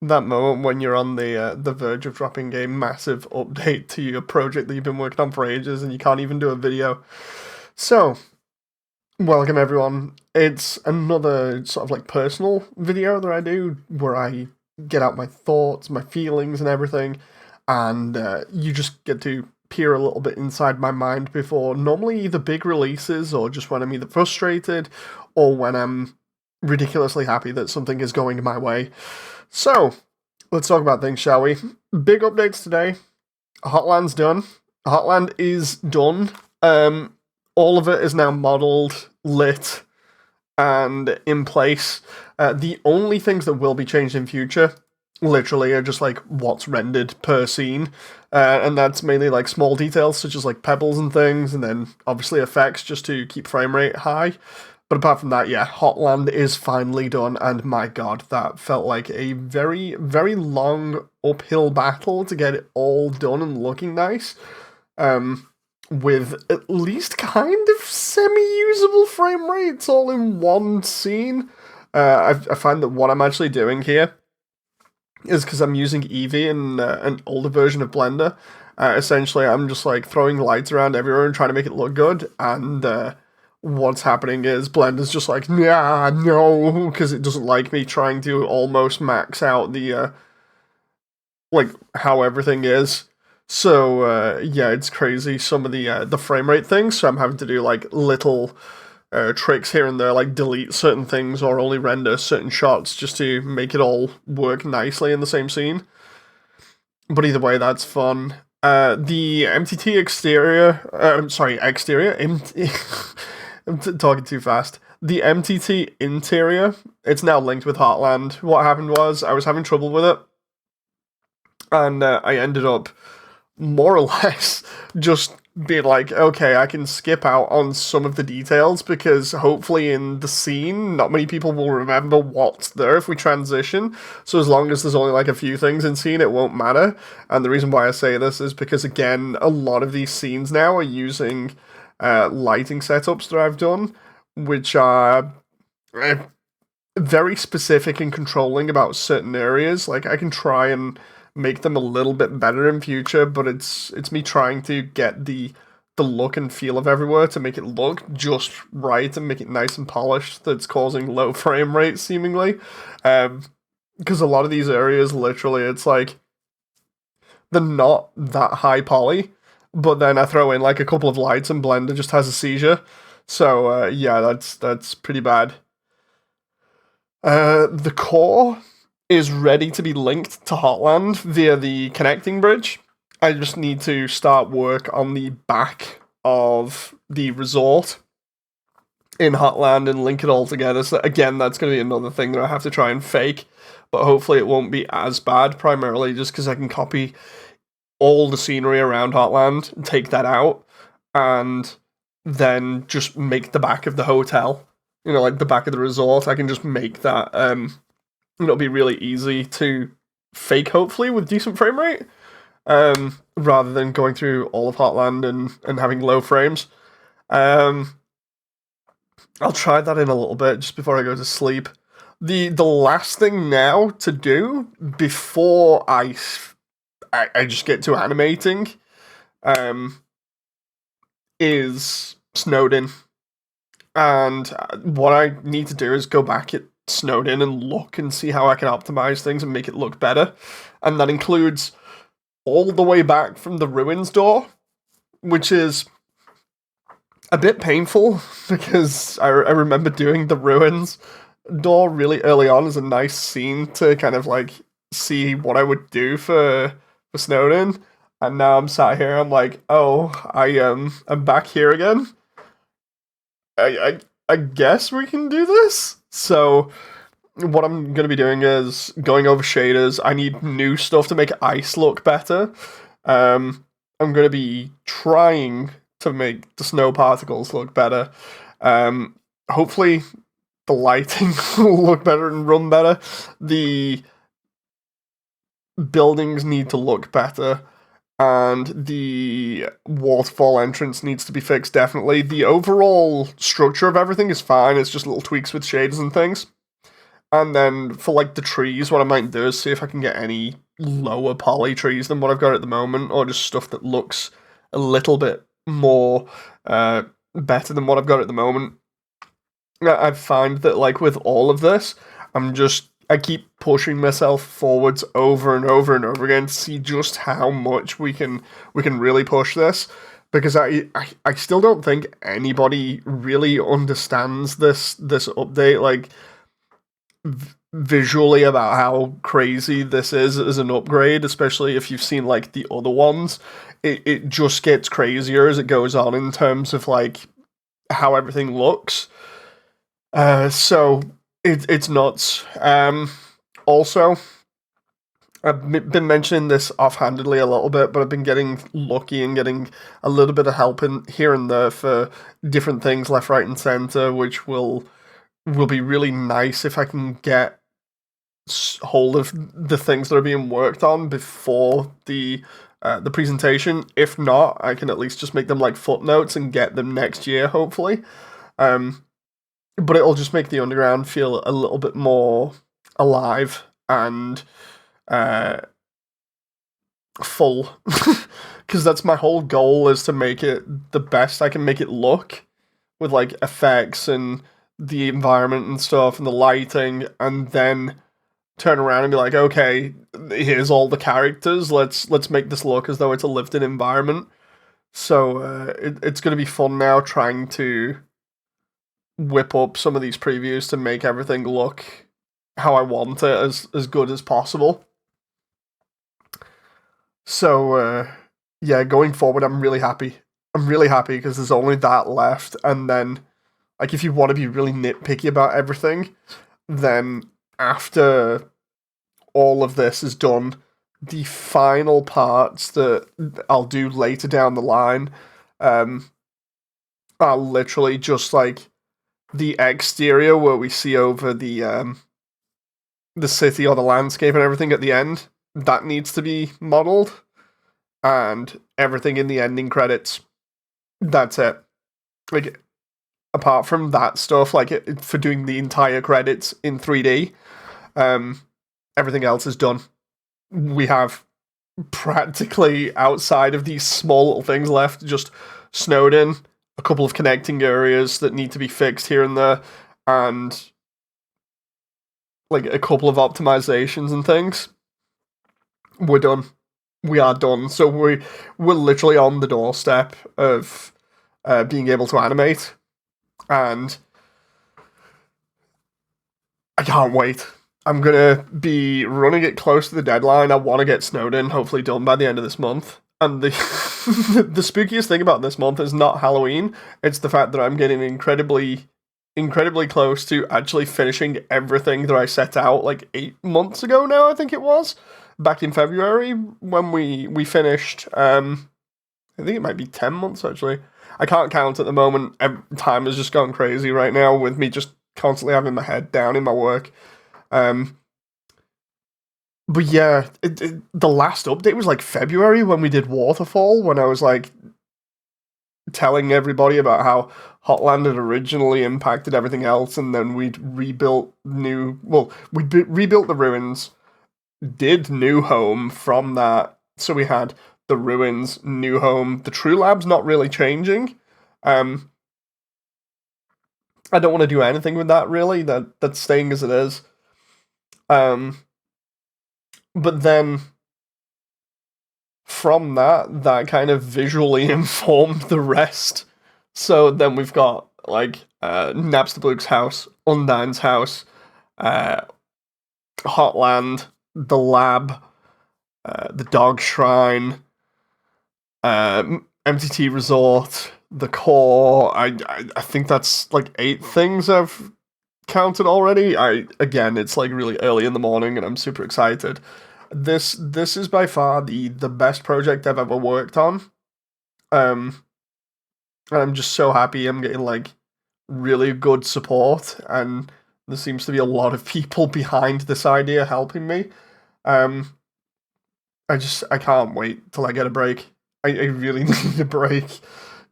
that moment when you're on the verge of dropping a massive update to your project that you've been working on for ages and you can't even do a video. So, welcome everyone. It's another sort of like personal video that I do where I get out my thoughts, my feelings, and everything, and you just get to peer a little bit inside my mind before normally either big releases or just when I'm either frustrated or when I'm ridiculously happy that something is going my way. So, let's talk about things, shall we? Big updates today. Hotland's done. Hotland is done. All of it is now modeled, lit, and in place. The only things that will be changed in future, literally, are just like what's rendered per scene, and that's mainly like small details such as like pebbles and things, and then obviously effects just to keep frame rate high. But apart from that, yeah, Hotland is finally done, and my god, that felt like a very, very long uphill battle to get it all done and looking nice. With at least kind of semi-usable frame rates all in one scene. I find that what I'm actually doing here is because I'm using Eevee in an older version of Blender. Essentially, I'm just like throwing lights around everywhere and trying to make it look good, and what's happening is Blender's just like, nah, no, because it doesn't like me trying to almost max out the, like, how everything is. So, yeah, it's crazy, some of the frame rate things, so I'm having to do, like, little tricks here and there, like delete certain things or only render certain shots just to make it all work nicely in the same scene. But either way, that's fun. The MTT exterior, exterior, I'm talking too fast. The MTT interior, it's now linked with Heartland. What happened was, I was having trouble with it, and I ended up more or less just being like, okay, I can skip out on some of the details because hopefully in the scene, not many people will remember what's there if we transition. So as long as there's only like a few things in scene, it won't matter. And the reason why I say this is because, again, a lot of these scenes now are using lighting setups that I've done, which are very specific and controlling about certain areas. Like, I can try and make them a little bit better in future, but it's me trying to get the look and feel of everywhere to make it look just right and make it nice and polished that's causing low frame rates seemingly. Because a lot of these areas, literally, it's like they're not that high poly, but then I throw in like a couple of lights and Blender just has a seizure. So yeah, that's pretty bad. The core is ready to be linked to Hotland via the connecting bridge. I just need to start work on the back of the resort in Hotland and link it all together. So again, that's going to be another thing that I have to try and fake, but hopefully it won't be as bad, primarily just because I can copy all the scenery around Hotland and take that out, and then just make the back of the hotel, like the back of the resort, I can just make that, it'll be really easy to fake, hopefully, with decent frame rate, rather than going through all of Hotland and having low frames. I'll try that in a little bit, just before I go to sleep. The last thing now to do, before I just get to animating, is Snowden. And what I need to do is go back at Snowden and look and see how I can optimize things and make it look better. And that includes all the way back from the ruins door, which is a bit painful because I remember doing the ruins door really early on as a nice scene to kind of like see what I would do for Snowden. And now I'm sat here, I'm like, oh, I'm back here again. I guess we can do this. So what I'm going to be doing is going over shaders. I need new stuff to make ice look better. I'm going to be trying to make the snow particles look better. Hopefully the lighting will look better and run better. The buildings need to look better. And the waterfall entrance needs to be fixed, definitely. The overall structure of everything is fine, it's just little tweaks with shaders and things. And then for like the trees, what I might do is see if I can get any lower poly trees than what I've got at the moment, or just stuff that looks a little bit more better than what I've got at the moment. I find that like with all of this, I keep pushing myself forwards over and over and over again to see just how much we can really push this, because I still don't think anybody really understands this update like visually about how crazy this is as an upgrade, especially if you've seen like the other ones. It just gets crazier as it goes on in terms of like how everything looks. So it's nuts. Also, I've been mentioning this offhandedly a little bit, but I've been getting lucky and getting a little bit of help in here and there for different things, left, right, and center, which will be really nice if I can get hold of the things that are being worked on before the presentation. If not, I can at least just make them like footnotes and get them next year, hopefully. But it'll just make the underground feel a little bit more alive and full, because that's my whole goal, is to make it the best I can make it look, with like effects and the environment and stuff and the lighting, and then turn around and be like, okay, here's all the characters. Let's make this look as though it's a lived-in environment. So it's going to be fun now trying to whip up some of these previews to make everything look how I want it, as good as possible. So yeah, going forward, I'm really happy. I'm really happy because there's only that left, and then like if you want to be really nitpicky about everything, then after all of this is done, the final parts that I'll do later down the line are literally just like the exterior where we see over the city or the landscape and everything at the end. That needs to be modeled, and everything in the ending credits. That's it. Like, apart from that stuff, like for doing the entire credits in 3D, everything else is done. We have practically, outside of these small little things left, just Snowden, a couple of connecting areas that need to be fixed here and there, and like a couple of optimizations and things. We're done. We are done. So we're literally on the doorstep of being able to animate, and I can't wait. I'm gonna be running it close to the deadline. I want to get Snowden hopefully done by the end of this month. And the the spookiest thing about this month is not Halloween. It's the fact that I'm getting incredibly close to actually finishing everything that I set out like 8 months ago now. I think it was back in February when we finished. I think it might be 10 months actually. I can't count at the moment. Time has just gone crazy right now with me just constantly having my head down in my work. But yeah, the last update was like February when we did Waterfall, when I was like telling everybody about how Hotland had originally impacted everything else, and then we'd rebuilt rebuilt the ruins, did New Home from that. So we had the ruins, New Home, the True Lab's not really changing. I don't want to do anything with that really. That's staying as it is. But then from that kind of visually informed the rest. So then we've got like Napstablook's house, Undyne's house, Hotland, the lab, the dog shrine, MTT resort, the core. I think that's like 8 things I've counted already. Again, it's like really early in the morning and I'm super excited. This is by far the best project I've ever worked on. And I'm just so happy I'm getting like really good support, and there seems to be a lot of people behind this idea helping me. I can't wait till I get a break. I really need a break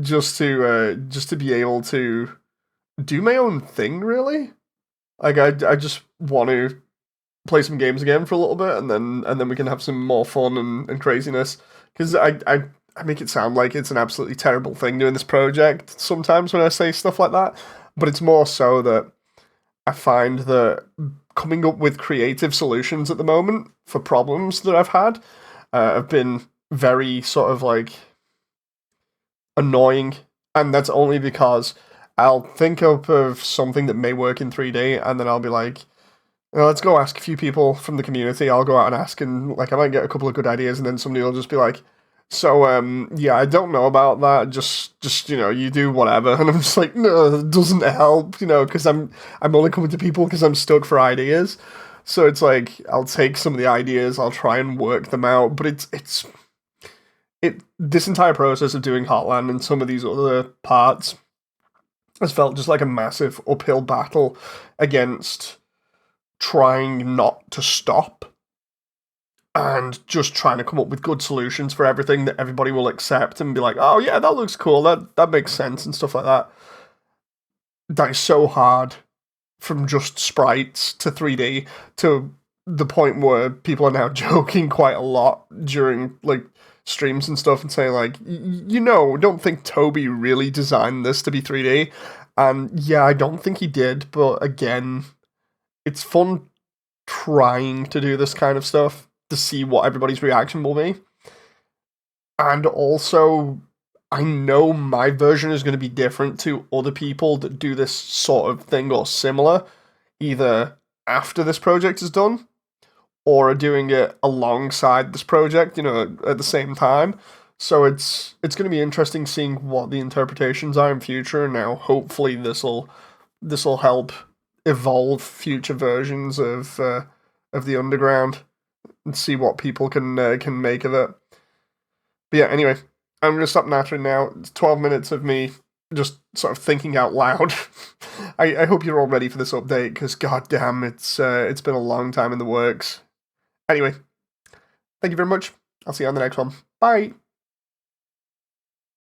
just to be able to do my own thing, really. Like I just want to play some games again for a little bit, and then we can have some more fun and craziness. Because I make it sound like it's an absolutely terrible thing doing this project sometimes when I say stuff like that, but it's more so that I find that coming up with creative solutions at the moment for problems that I've had have been very sort of like annoying, and that's only because I'll think up of something that may work in 3D, and then I'll be like, let's go ask a few people from the community. I'll go out and ask, and like I might get a couple of good ideas, and then somebody will just be like, "So, yeah, I don't know about that. Just you do whatever." And I'm just like, "No, it doesn't help, because I'm only coming to people because I'm stuck for ideas." So it's like I'll take some of the ideas, I'll try and work them out, but it this entire process of doing Hotland and some of these other parts has felt just like a massive uphill battle against trying not to stop and just trying to come up with good solutions for everything that everybody will accept and be like, oh yeah, that looks cool, that makes sense and stuff like that. That is so hard from just sprites to 3D to the point where people are now joking quite a lot during like streams and stuff and saying like, don't think Toby really designed this to be 3D. And yeah, I don't think he did, but again, it's fun trying to do this kind of stuff to see what everybody's reaction will be. And also, I know my version is going to be different to other people that do this sort of thing or similar, either after this project is done or are doing it alongside this project, at the same time. So it's going to be interesting seeing what the interpretations are in future. Now, hopefully, this will help evolve future versions of the Underground and see what people can make of it. But yeah, anyway, I'm gonna stop nattering now. It's 12 minutes of me just sort of thinking out loud. I hope you're all ready for this update because goddamn, it's been a long time in the works. Anyway, thank you very much. I'll see you on the next one. Bye.